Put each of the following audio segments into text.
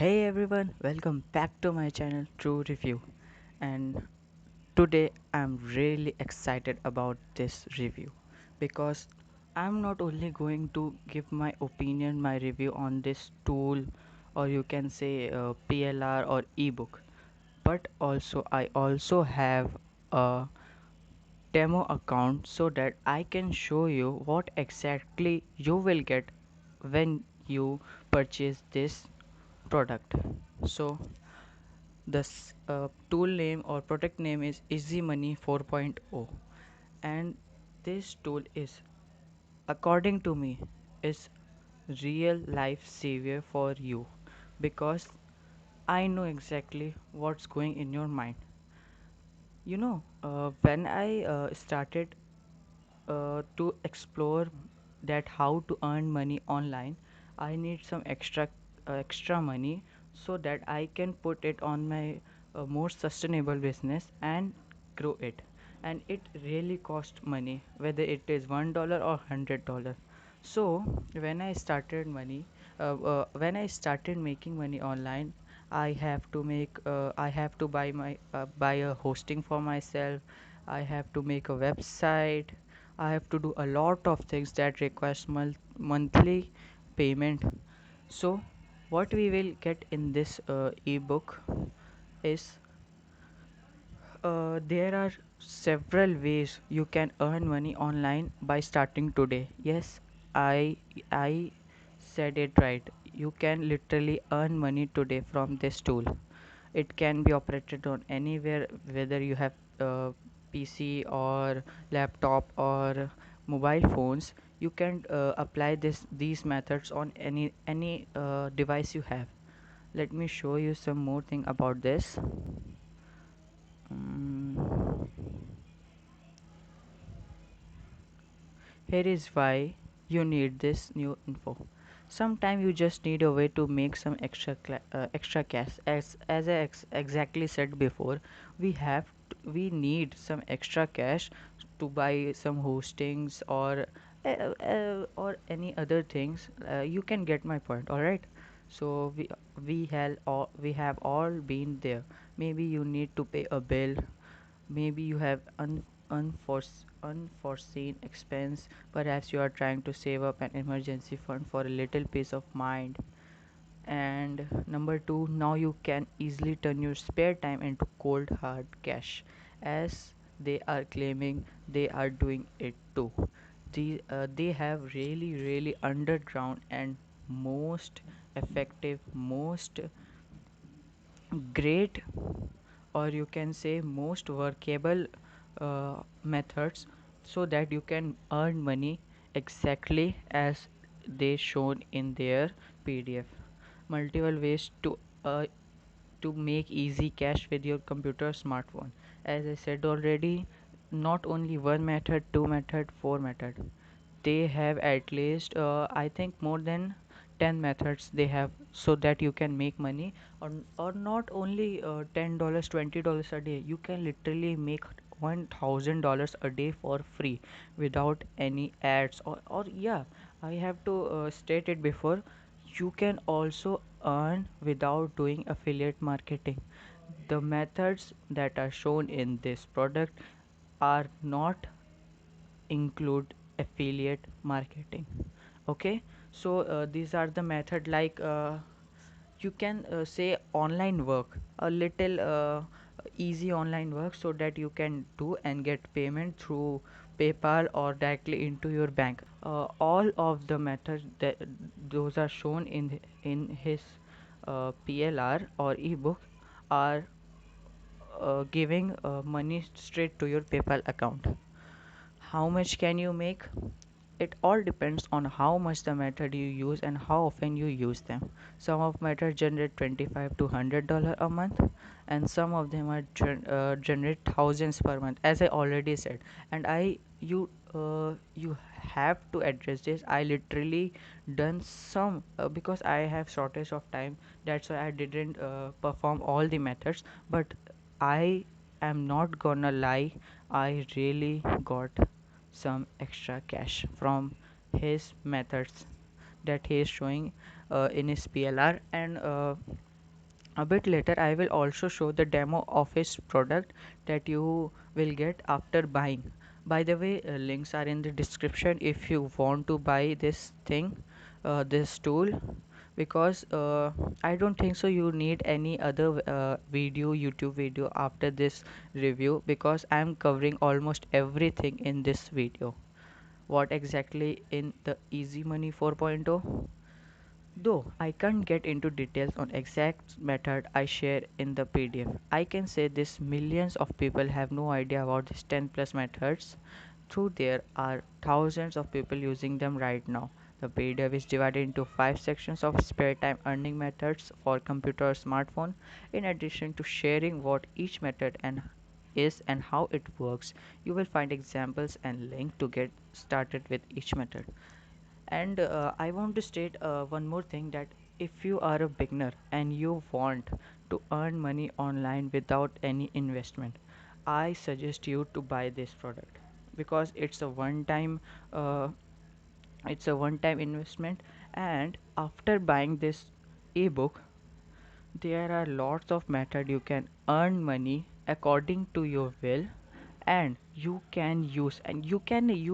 Hey everyone, welcome back to my channel True Review. And today I'm really excited about this review because I'm not only going to give my opinion, my review on this tool, or you can say PLR or ebook, but I also have a demo account so that I can show you what exactly you will get when you purchase this product. So the tool name or product name is Easy Money 4.0, and this tool is, according to me, is real life savior for you because I know exactly what's going in your mind. When I started to explore that how to earn money online, I need some extra money so that I can put it on my more sustainable business and grow it. And it really cost money, whether it is $1 or $100. So when I started making money online, I have to buy a hosting for myself. I have to make a website. I have to do a lot of things that requires monthly payment. So what we will get in this ebook is there are several ways you can earn money online by starting today. Yes, I I said it right. You can literally earn money today from this tool. It can be operated on anywhere, whether you have PC or laptop or mobile phones. You can apply these methods on any device you have. Let me show you some more thing about this. Mm, Here is why you need this new info. Sometimes you just need a way to make some extra cash. As I exactly said before, we need some extra cash to buy some hostings or any other things. You can get my point, all right? So we have all been there. Maybe you need to pay a bill. Maybe you have unforeseen expense. Perhaps you are trying to save up an emergency fund for a little peace of mind. And number two, now you can easily turn your spare time into cold hard cash, as they are claiming they are doing it too. They have really underground and most effective, most great, or you can say most workable methods so that you can earn money exactly as they shown in their PDF. Multiple ways uh, to make easy cash with your computer or smartphone. As I said already, not only one method, two method, four method. They have at least I think more than 10 methods they have so that you can make money, or not only $10, $20 a day. You can literally make $1,000 a day for free without any ads, or yeah, I have to state it before, you can also earn without doing affiliate marketing. The methods that are shown in this product are not include affiliate marketing. Okay, so these are the method, like you can say online work, a little easy online work so that you can do and get payment through PayPal or directly into your bank. All of the methods that those are shown in his PLR or ebook are giving money straight to your PayPal account. How much can you make? It all depends on how much the method you use and how often you use them. Some of methods generate 25 to $100 a month, and some of them are generate thousands per month, as I already said. And you have to address this. I literally done some because I have shortage of time. That's why I didn't perform all the methods. But I am not gonna lie. I really got some extra cash from his methods that he is showing in his PLR. And A bit later, I will also show the demo of his product that you will get after buying. By the way, links are in the description if you want to buy this thing, this tool, because I don't think so you need any other YouTube video after this review, because I am covering almost everything in this video. What exactly in the Easy Money 4.0? Though I can't get into details on exact method I share in the PDF, I can say this: millions of people have no idea about these 10 plus methods, though there are thousands of people using them right now. The PDF is divided into 5 sections of spare time earning methods for computer or smartphone. In addition to sharing what each method and is and how it works, you will find examples and link to get started with each method. And I want to state one more thing, that if you are a beginner and you want to earn money online without any investment, I suggest you to buy this product, because uh, it's a one time investment. And after buying this ebook, there are lots of methods you can earn money according to your will, and you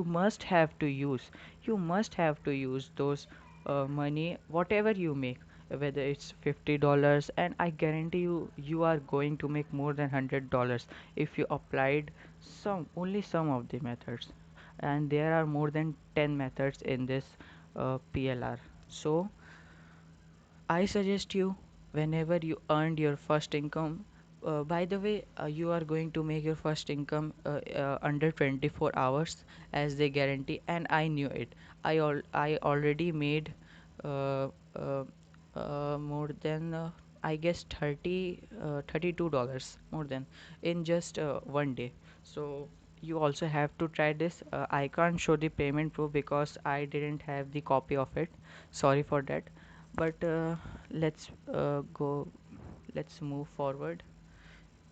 must have to use those money whatever you make, whether it's $50, and I guarantee you are going to make more than $100 if you applied some of the methods. And there are more than 10 methods in this PLR. So I suggest you, whenever you earned your first income, by the way, you are going to make your first income under 24 hours as they guarantee, and I knew it. I already made uh, uh, more than I guess $32 more than in just one day. So you also have to try this. I can't show the payment proof because I didn't have the copy of it. Sorry for that. But let's go. Let's move forward.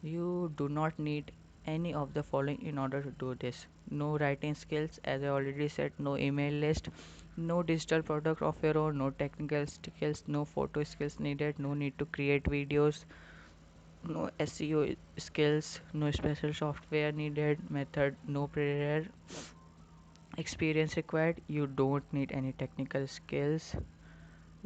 You do not need any of the following in order to do this: no writing skills, as I already said, no email list, no digital product of your own, no technical skills, no photo skills needed, no need to create videos, no SEO skills, no special software needed, method no prior experience required. You don't need any technical skills.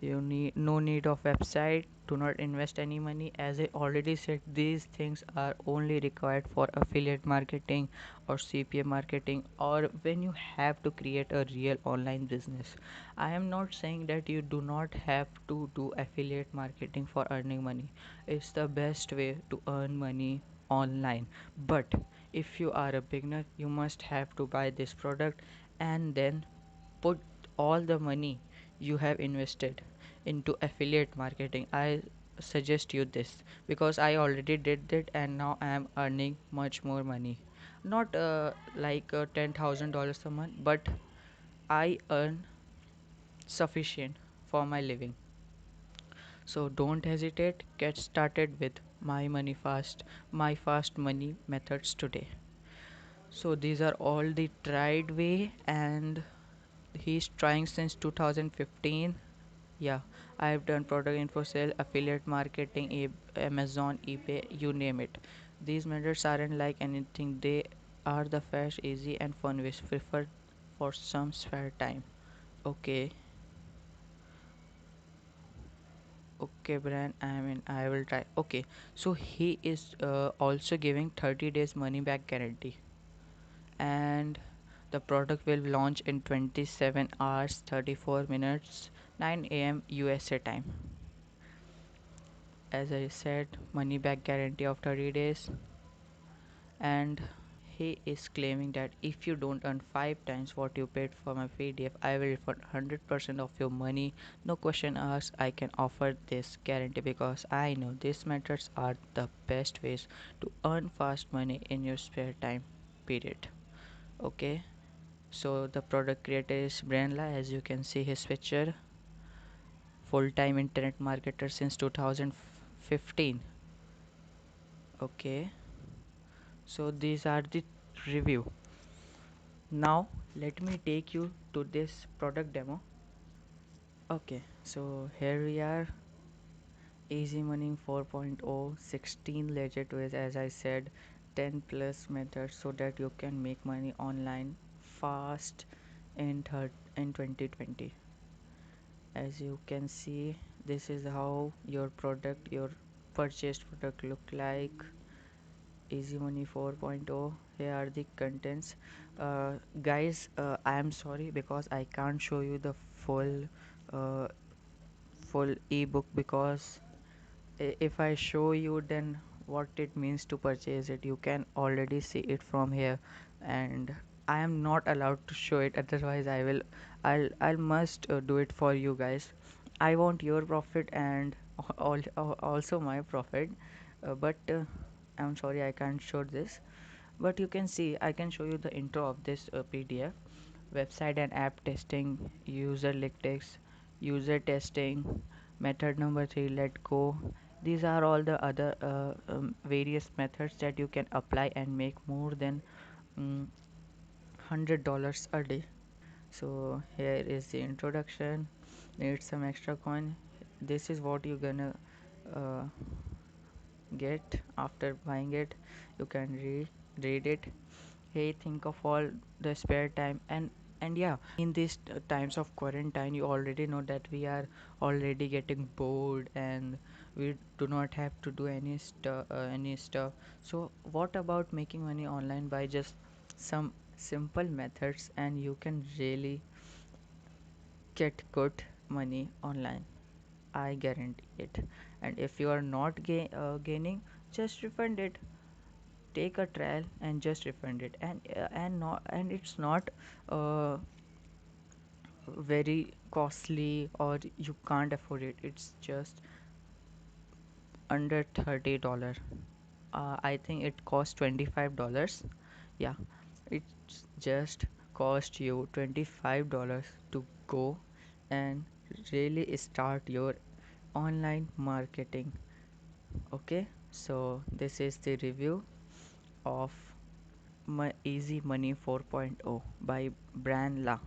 You need no need of website. Do not invest any money. As I already said, these things are only required for affiliate marketing or CPA marketing, or when you have to create a real online business. I am not saying that you do not have to do affiliate marketing for earning money. It's the best way to earn money online. But if you are a beginner, you must have to buy this product and then put all the money you have invested into affiliate marketing. I suggest you this, because I already did that and now I am earning much more money. Not like $10,000 a month, but I earn sufficient for my living. So don't hesitate, get started with my fast money methods today. So these are all the tried way, and he's trying since 2015. Yeah, I've done product info sale, affiliate marketing, Amazon, eBay, you name it. These methods aren't like anything, they are the fast, easy, and fun ways preferred for some spare time. Okay, okay, Brian, I will try. Okay, so he is also giving 30 days money back guarantee, and the product will launch in 27 hours 34 minutes 9 a.m. USA time. As I said, money back guarantee of 30 days. And he is claiming that if you don't earn 5 times what you paid for my PDF, I will refund 100% of your money. No question asked. I can offer this guarantee because I know these methods are the best ways to earn fast money in your spare time period. Okay, so the product creator is Brandla. As you can see his picture, full-time internet marketer since 2015. Okay, so these are the review. Now let me take you to this product demo. Okay, so here we are. Easy Money 4.0, 16 legit ways, as I said, 10 plus methods so that you can make money online fast in 2020. As you can see, this is how your purchased product look like. Easy Money 4.0. Here are the contents. Guys, I am sorry because I can't show you the uh, full ebook, because if I show you, then what it means to purchase it, you can already see it from here, and I am not allowed to show it. Otherwise, I'll must do it for you guys. I want your profit and also my profit, but I'm sorry I can't show this. But you can see, I can show you the intro of this PDF. Website and app testing, user lytics, user testing, method number 3, let go. These are all the other various methods that you can apply and make more than $100 a day. So here is the introduction. Need some extra coin. This is what you're gonna uh, get after buying it. You can read it. Hey, think of all the spare time. And yeah, in these times of quarantine, you already know that we are already getting bored, and we do not have to do any stuff. So what about making money online by just some simple methods, and you can really get good money online. I guarantee it. And if you are not gaining, just refund it. Take a trial and just refund it. And it's not uh, very costly, or you can't afford it. It's just under $30. I think it costs $25. Yeah, it's just cost you $25 to go and really start your online marketing. Okay, so this is the review of my Easy Money 4.0 by Bran La.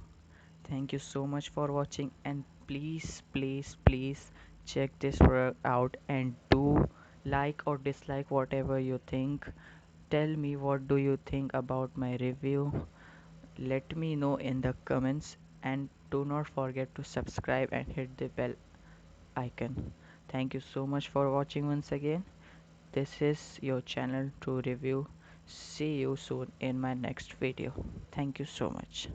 Thank you so much for watching, and please check this product out and do like or dislike whatever you think. Tell me what do you think about my review. Let me know in the comments, and do not forget to subscribe and hit the bell icon. Thank you so much for watching once again. This is your channel to review. See you soon in my next video. Thank you so much.